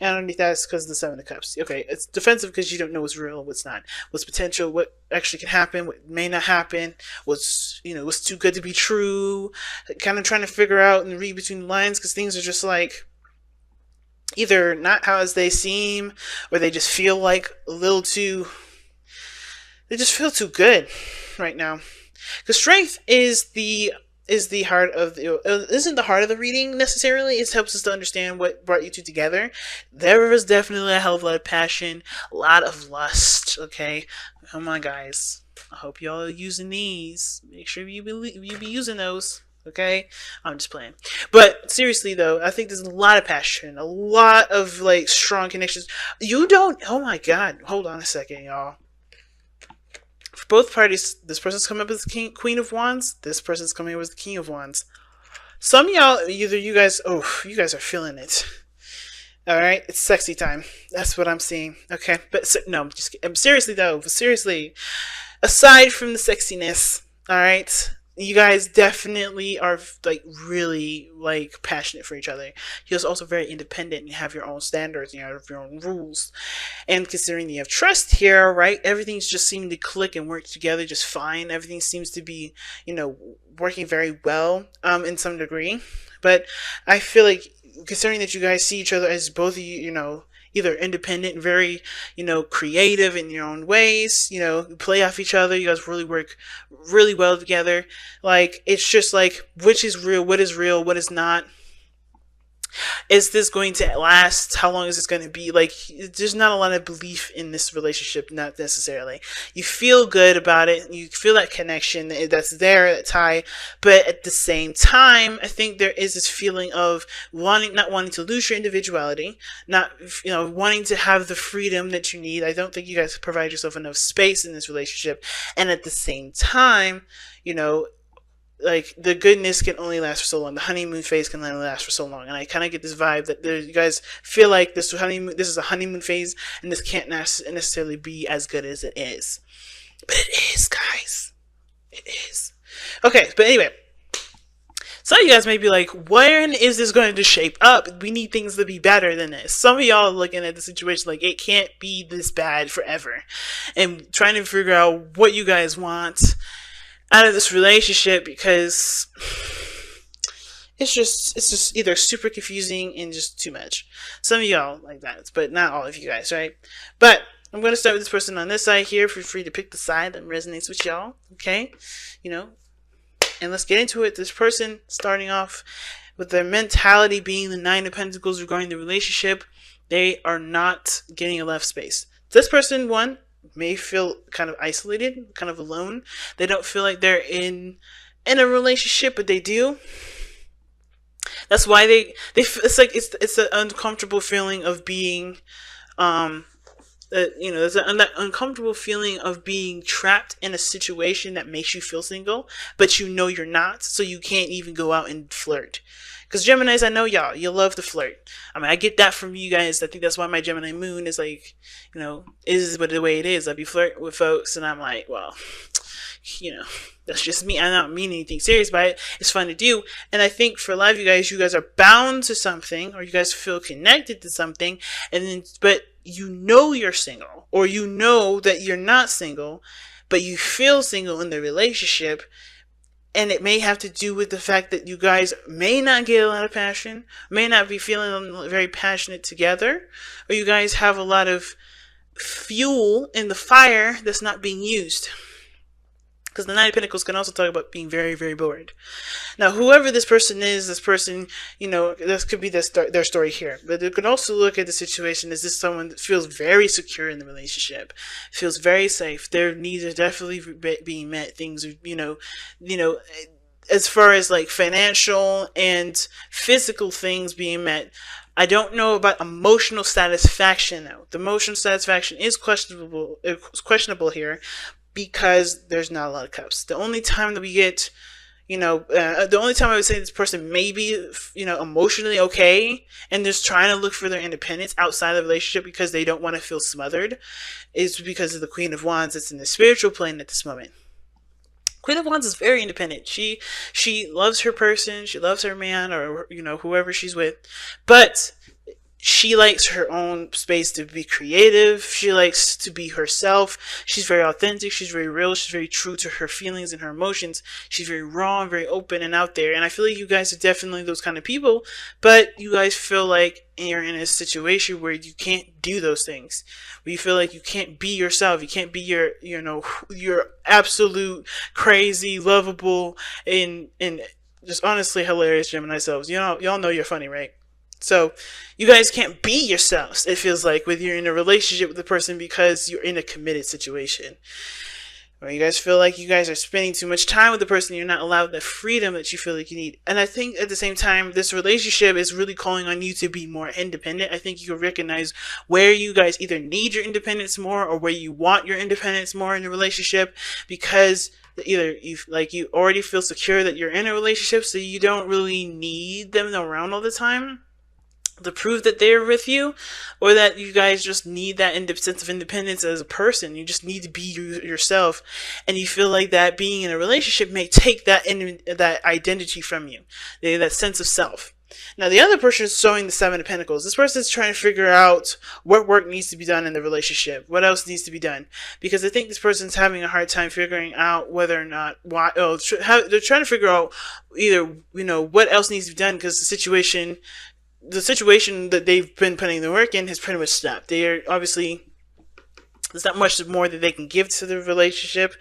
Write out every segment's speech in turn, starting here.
And underneath that is because of the Seven of Cups. Okay, it's defensive because you don't know what's real, what's not, what's potential, what actually can happen, what may not happen, what's too good to be true. Kind of trying to figure out and read between the lines because things are just like either not how as they seem, or they just feel like a little too. They just feel too good right now. Because strength is the heart of the isn't the heart of the reading necessarily. It helps us to understand what brought you two together. There was definitely a hell of a lot of passion, a lot of lust. Okay, come on, guys. I hope y'all are using these. Make sure you be using those. Okay, I'm just playing. But seriously though, I think there's a lot of passion, a lot of like strong connections. You don't. Oh my God. Hold on a second, y'all. For both parties, this person's coming up as the Queen of Wands. This person's coming up as the King of Wands. Some of y'all, either you guys are feeling it. All right, it's sexy time. That's what I'm seeing. Okay, but no, just seriously though. Seriously, aside from the sexiness, all right, you guys definitely are like really like passionate for each other. You're also very independent. You have your own standards. You have your own rules. And considering you have trust here, right? Everything's just seeming to click and work together just fine. Everything seems to be, working very well, in some degree. But I feel like considering that you guys see each other as both of you, either independent and very, creative in your own ways, play off each other. You guys really work really well together. Like, it's just like, which is real, what is not. Is this going to last? How long is this going to be? Like, there's not a lot of belief in this relationship, not necessarily. You feel good about it. You feel that connection that's there, that tie. But at the same time, I think there is this feeling of not wanting to lose your individuality, not, wanting to have the freedom that you need. I don't think you guys provide yourself enough space in this relationship. And at the same time, like, the goodness can only last for so long. The honeymoon phase can only last for so long. And I kind of get this vibe that you guys feel like this is a honeymoon phase, and this can't necessarily be as good as it is. But it is, guys. It is. Okay, but anyway. Some of you guys may be like, when is this going to shape up? We need things to be better than this. Some of y'all are looking at the situation like it can't be this bad forever. And trying to figure out what you guys want out of this relationship, because it's just either super confusing and just too much. Some of y'all like that, but not all of you guys, right? But I'm going to start with this person on this side here. Feel free to pick the side that resonates with y'all, okay? And let's get into it. This person starting off with their mentality being the Nine of Pentacles regarding the relationship, they are not getting a left space. This person, one, may feel kind of isolated, kind of alone. They don't feel like they're in a relationship, but they do. That's why it's like it's an uncomfortable feeling of being there's an uncomfortable feeling of being trapped in a situation that makes you feel single, but you're not, so you can't even go out and flirt. Because Geminis, I know y'all, you love to flirt. I mean, I get that from you guys. I think that's why my Gemini moon is like, is but the way it is. I be flirting with folks, and I'm like, well, that's just me. I don't mean anything serious by it. It's fun to do. And I think for a lot of you guys are bound to something, or you guys feel connected to something, but you're single, or that you're not single, but you feel single in the relationship. And it may have to do with the fact that you guys may not get a lot of passion, may not be feeling very passionate together, or you guys have a lot of fuel in the fire that's not being used. Because the Nine of Pentacles can also talk about being very, very bored. Now, whoever this person is, this could be their story here. But you can also look at the situation as this someone that feels very secure in the relationship, feels very safe. Their needs are definitely being met. Things are, as far as like financial and physical things being met. I don't know about emotional satisfaction though. The emotional satisfaction is questionable. It's questionable here, because there's not a lot of cups. The only time that we get, the only time I would say this person may be, emotionally okay and just trying to look for their independence outside of the relationship because they don't want to feel smothered, is because of the Queen of Wands that's in the spiritual plane at this moment. Queen of Wands is very independent. She loves her person. She loves her man, or, whoever she's with. But she likes her own space to be creative. She likes to be herself. She's very authentic. She's very real. She's very true to her feelings and her emotions. She's very raw and very open and out there. And I feel like you guys are definitely those kind of people, but you guys feel like you're in a situation where you can't do those things. Where you feel like you can't be yourself. You can't be your absolute crazy, lovable, and just honestly hilarious Gemini selves. Y'all know you're funny, right? So you guys can't be yourselves, it feels like, when you're in a relationship with the person because you're in a committed situation. Or you guys feel like you guys are spending too much time with the person, you're not allowed the freedom that you feel like you need. And I think at the same time, this relationship is really calling on you to be more independent. I think you can recognize where you guys either need your independence more or where you want your independence more in the relationship, because either you already feel secure that you're in a relationship, so you don't really need them around all the time to prove that they're with you, or that you guys just need that sense of independence as a person. You just need to be yourself, and you feel like that being in a relationship may take that identity from you, that sense of self. Now, the other person is showing the Seven of Pentacles. This person is trying to figure out what work needs to be done in the relationship. What else needs to be done? Because I think this person's having a hard time figuring out whether or not they're trying to figure out either what else needs to be done, because the situation that they've been putting the work in has pretty much stopped. They are obviously, there's not much more that they can give to the relationship.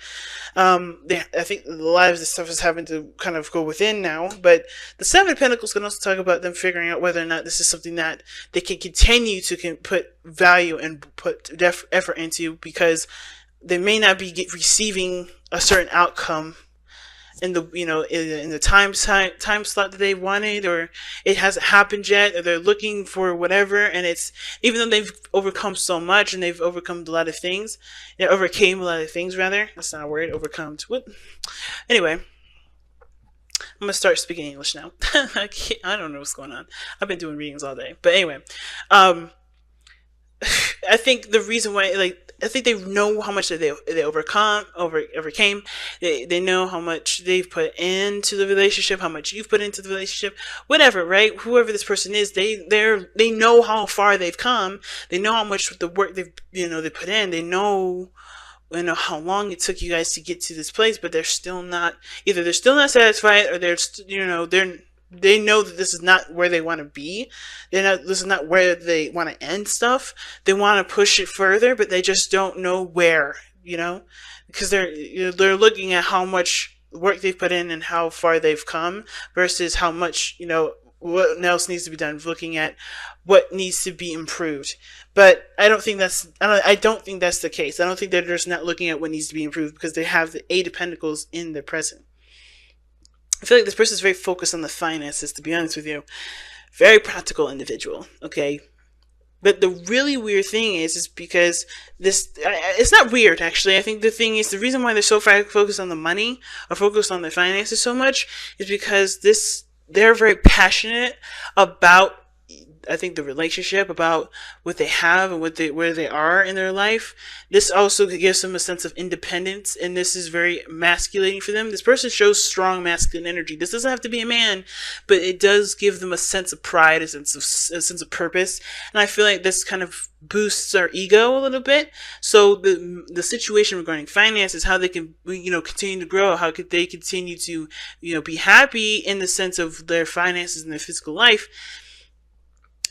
I think a lot of this stuff is having to kind of go within now. But the Seven of Pentacles can also talk about them figuring out whether or not this is something that they can continue to put value and put effort into, because they may not be receiving a certain outcome in the in the time slot that they wanted, or it hasn't happened yet, or they're looking for whatever. And it's, even though they've overcome so much and they've overcome a lot of things, overcame a lot of things rather. That's not a word. Overcome. What? Anyway, I'm gonna start speaking English now. I don't know what's going on. I've been doing readings all day, but anyway, I think the reason why, I think they know how much they overcame. They know how much they've put into the relationship, how much you've put into the relationship, whatever, right? Whoever this person is, they know how far they've come. They know how much the work they put in. They know how long it took you guys to get to this place, but they're still not satisfied, or they know that this is not where they want to be. This is not where they want to end stuff. They want to push it further, but they just don't know where, because they're looking at how much work they've put in and how far they've come versus how much, what else needs to be done, looking at what needs to be improved. But I don't think that's the case. I don't think they're just not looking at what needs to be improved, because they have the Eight of Pentacles in their present. I feel like this person is very focused on the finances, to be honest with you. Very practical individual, okay? But the really weird thing is because it's not weird, actually. I think the thing is, the reason why they're so focused on the money, or focused on the finances so much, is because they're very passionate about, I think, the relationship, about what they have and where they are in their life. This also gives them a sense of independence, and this is very masculating for them. This person shows strong masculine energy. This doesn't have to be a man, but it does give them a sense of pride, a sense of purpose. And I feel like this kind of boosts our ego a little bit. So the situation regarding finances, how they can continue to grow, how could they continue to be happy in the sense of their finances and their physical life.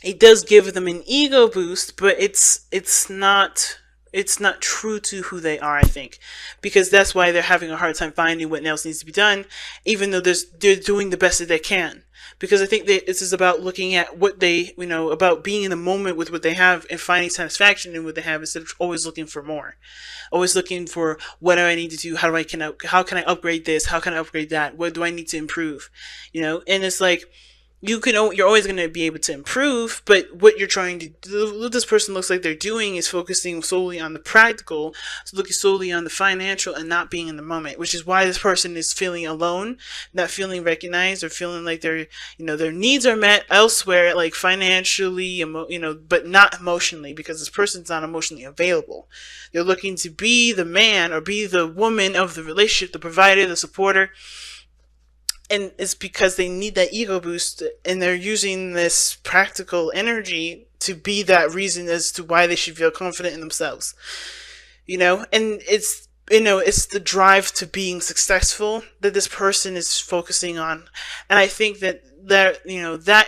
It does give them an ego boost, but it's not true to who they are, I think, because that's why they're having a hard time finding what else needs to be done, even though they're doing the best that they can. Because I think this is about looking at what they, about being in the moment with what they have and finding satisfaction in what they have, instead of always looking for more, always looking for what do I need to do, how can I upgrade this, how can I upgrade that, what do I need to improve, and it's like, you're always going to be able to improve, but what you're trying to do, what this person looks like they're doing, is focusing solely on the practical, so looking solely on the financial and not being in the moment, which is why this person is feeling alone, not feeling recognized, or feeling like their needs are met elsewhere, like financially, but not emotionally, because this person's not emotionally available. They're looking to be the man or be the woman of the relationship, the provider, the supporter. And it's because they need that ego boost, and they're using this practical energy to be that reason as to why they should feel confident in themselves. And it's the drive to being successful that this person is focusing on. And I think that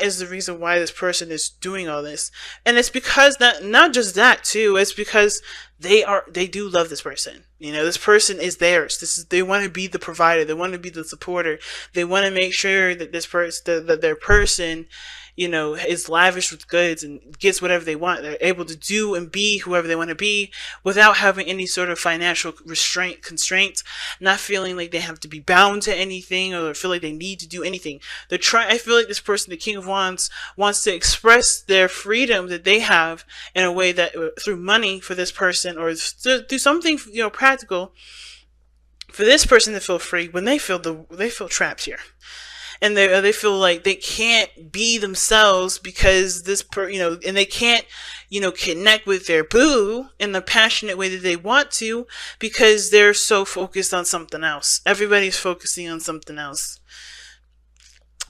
is the reason why this person is doing all this. And it's because that, not just that too, it's because they do love this person. This person is theirs. They want to be the provider. They want to be the supporter. They want to make sure that that their person, is lavish with goods and gets whatever they want. They're able to do and be whoever they want to be without having any sort of financial constraints, not feeling like they have to be bound to anything or feel like they need to do anything. I feel like this person, the King of Wands, wants to express their freedom that they have in a way that through money for this person, or do something, practical for this person to feel free when they feel trapped here. And they feel like they can't be themselves because and they can't, connect with their boo in the passionate way that they want to because they're so focused on something else. Everybody's focusing on something else.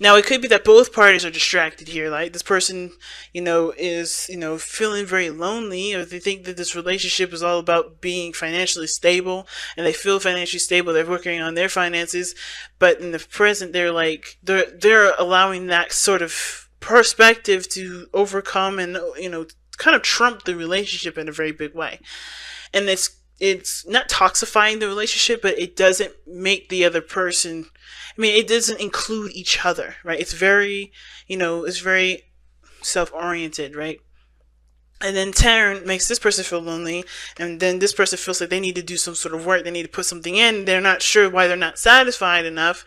Now, it could be that both parties are distracted here. Like this person, is, feeling very lonely, or they think that this relationship is all about being financially stable, and they feel financially stable. They're working on their finances, but in the present, they're allowing that sort of perspective to overcome and, kind of trump the relationship in a very big way. And it's not toxifying the relationship, but it doesn't make the other person, it doesn't include each other, right? It's very, it's very self-oriented, right? And then Taryn makes this person feel lonely, and then this person feels like they need to do some sort of work. They need to put something in. They're not sure why they're not satisfied enough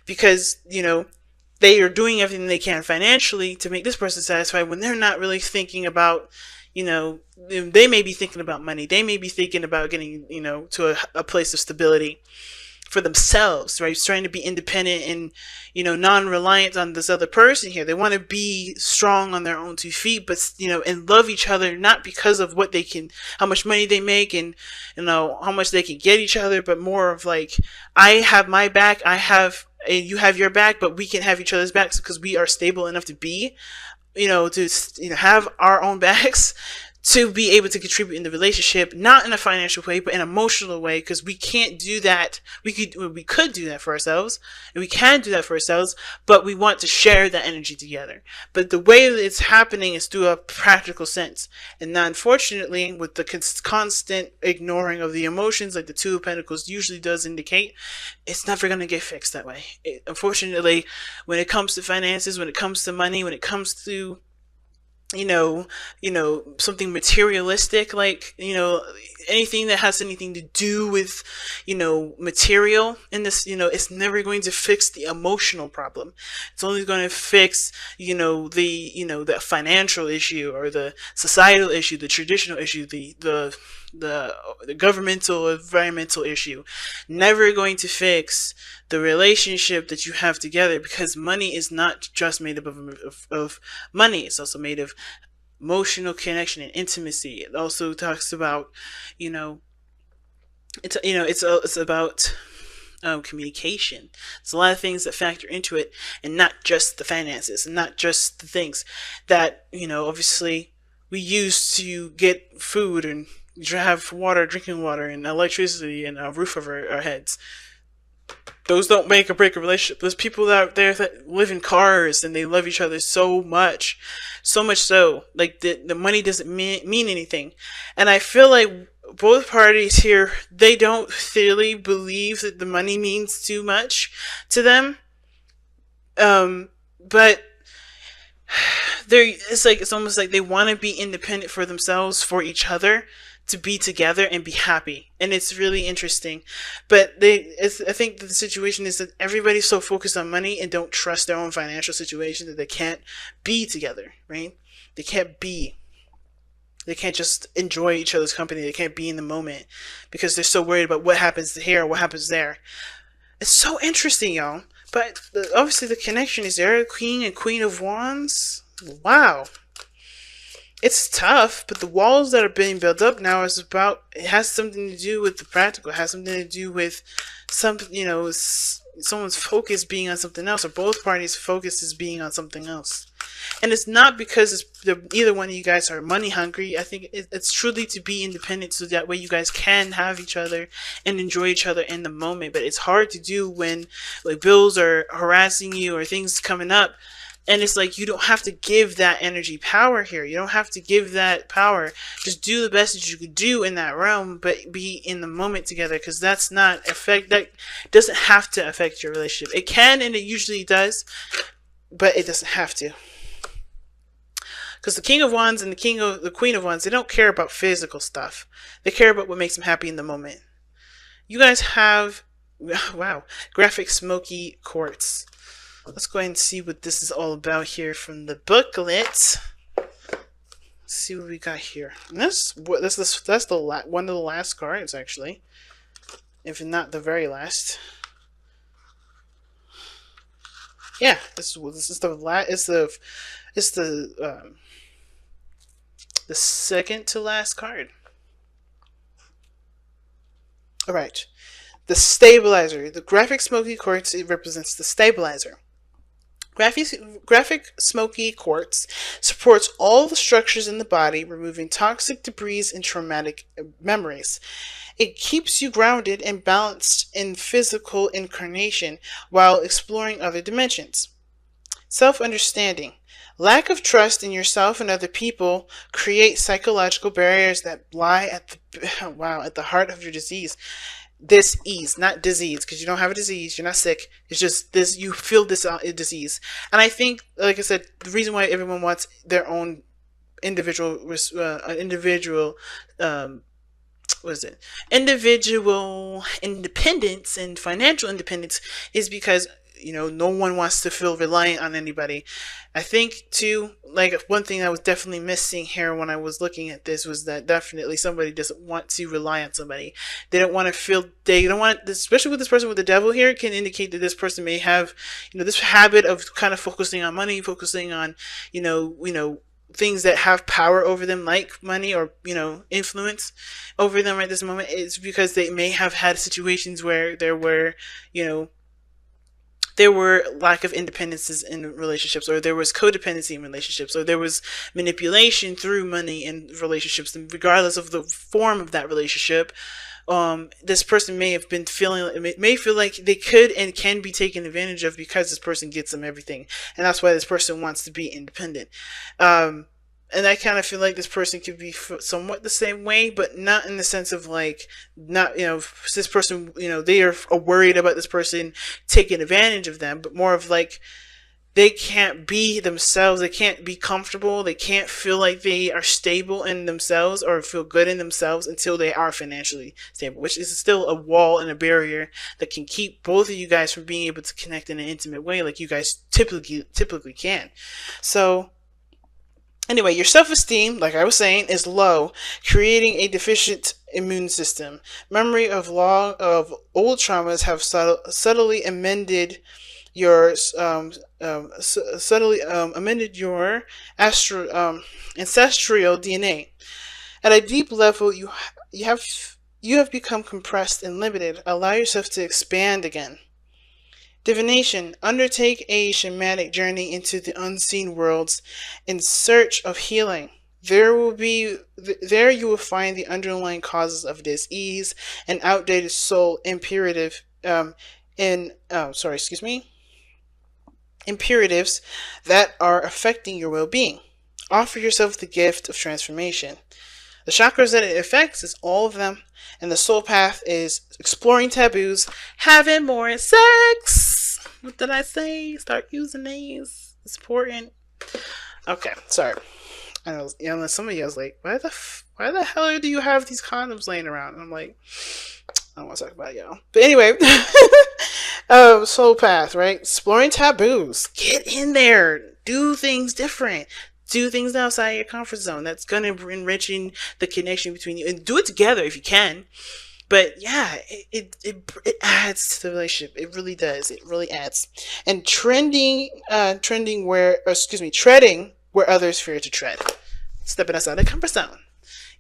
because, they are doing everything they can financially to make this person satisfied when they're not really thinking about, they may be thinking about money. They may be thinking about getting, to a place of stability for themselves, right? Trying to be independent and, non-reliant on this other person here. They want to be strong on their own 2 feet, but, and love each other, not because of how much money they make and, how much they can get each other, but more of like, I have my back, and you have your back, but we can have each other's backs because we are stable enough to be, to have our own backs to be able to contribute in the relationship, not in a financial way, but in an emotional way, because we can't do that. We could do that for ourselves, and we can do that for ourselves, but we want to share that energy together. But the way that it's happening is through a practical sense. And now, unfortunately, with the constant ignoring of the emotions, like the Two of Pentacles usually does indicate, it's never going to get fixed that way. Unfortunately, when it comes to finances, when it comes to money, when it comes to something materialistic, like, anything that has anything to do with, material in this, it's never going to fix the emotional problem. It's only going to fix, the financial issue or the societal issue, the traditional issue, the governmental, environmental issue. Never going to fix the relationship that you have together, because money is not just made up of money. It's also made of emotional connection and intimacy. It also talks about, it's about communication. There's a lot of things that factor into it, and not just the finances, and not just the things that, obviously we use to get food and have water, drinking water, and electricity, and a roof over our heads. Those don't make or break a relationship. There's people out there that live in cars and they love each other so much so, like the money doesn't mean anything. And I feel like both parties here, they don't really believe that the money means too much to them. But it's almost like they want to be independent for themselves, for each other, to be together and be happy. And it's really interesting. But I think that the situation is that everybody's so focused on money and don't trust their own financial situation that they can't be together, right? They can't just enjoy each other's company. They can't be in the moment because they're so worried about what happens here or what happens there. It's so interesting, y'all. But obviously the connection is there. King and Queen of Wands. Wow. It's tough, but the walls that are being built up now it has something to do with the practical. It has something to do with someone's focus being on something else, or both parties' focus is being on something else. And it's not because either one of you guys are money hungry. I think it's truly to be independent, so that way you guys can have each other and enjoy each other in the moment. But it's hard to do when like bills are harassing you or things coming up. And it's like, you don't have to give that energy power here. You don't have to give that power. Just do the best that you could do in that realm, but be in the moment together, because that doesn't have to affect your relationship. It can, and it usually does, but it doesn't have to. Because the King of Wands and the Queen of Wands, they don't care about physical stuff. They care about what makes them happy in the moment. You guys have, wow, graphic smoky quartz. Let's go ahead and see what this is all about here from the booklet. Let's see what we got here. And that's one of the last cards, actually, if not the very last. Yeah, this is the second to last card. All right, the stabilizer. The graphic smoky quartz, it represents the stabilizer. Graphic smoky quartz supports all the structures in the body, removing toxic debris and traumatic memories. It keeps you grounded and balanced in physical incarnation while exploring other dimensions. Self-understanding. Lack of trust in yourself and other people create psychological barriers that lie at the heart of your disease. Disease, not disease, because you don't have a disease, you're not sick. It's just this, you feel this disease. And I think, like I said, the reason why everyone wants their own individual independence and financial independence is because, no one wants to feel reliant on anybody. I think too, like, one thing I was definitely missing here when I was looking at this was that definitely somebody doesn't want to rely on somebody. They don't want to feel, especially with this person with the devil here, it can indicate that this person may have, this habit of kind of focusing on money, focusing on, things that have power over them, like money or, influence over them at this moment. It's because they may have had situations where there were lack of independences in relationships, or there was codependency in relationships, or there was manipulation through money in relationships. And regardless of the form of that relationship, this person may feel like they could and can be taken advantage of because this person gets them everything. And that's why this person wants to be independent. And I kind of feel like this person could be somewhat the same way, but not in the sense of like, this person, they are worried about this person taking advantage of them, but more of like, they can't be themselves. They can't be comfortable. They can't feel like they are stable in themselves or feel good in themselves until they are financially stable, which is still a wall and a barrier that can keep both of you guys from being able to connect in an intimate way like you guys typically can. So, anyway, your self-esteem, like I was saying, is low, creating a deficient immune system. Memory of old traumas have subtly amended your ancestral DNA. At a deep level, you have become compressed and limited. Allow yourself to expand again. Divination. Undertake a shamanic journey into the unseen worlds in search of healing. There you will find the underlying causes of disease and outdated soul imperatives that are affecting your well-being. Offer yourself the gift of transformation. The chakras that it affects is all of them, and the soul path is exploring taboos, having more sex. What did I say? Start using these. It's important. Okay, sorry. I know, some of you guys like, why the hell do you have these condoms laying around? And I'm like, I don't want to talk about it, y'all. But anyway, soul path, right? Exploring taboos. Get in there. Do things different. Do things outside your comfort zone. That's going to be enriching the connection between you. And do it together if you can. But yeah, it adds to the relationship. It really does. It really adds. And treading where others fear to tread. Stepping outside the comfort zone.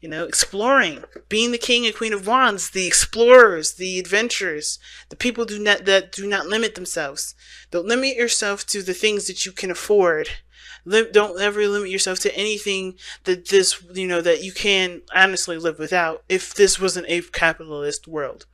Exploring, being the king and queen of wands, the explorers, the adventurers, the people that do not limit themselves. Don't limit yourself to the things that you can afford. Don't ever limit yourself to anything that you can honestly live without if this wasn't a capitalist world.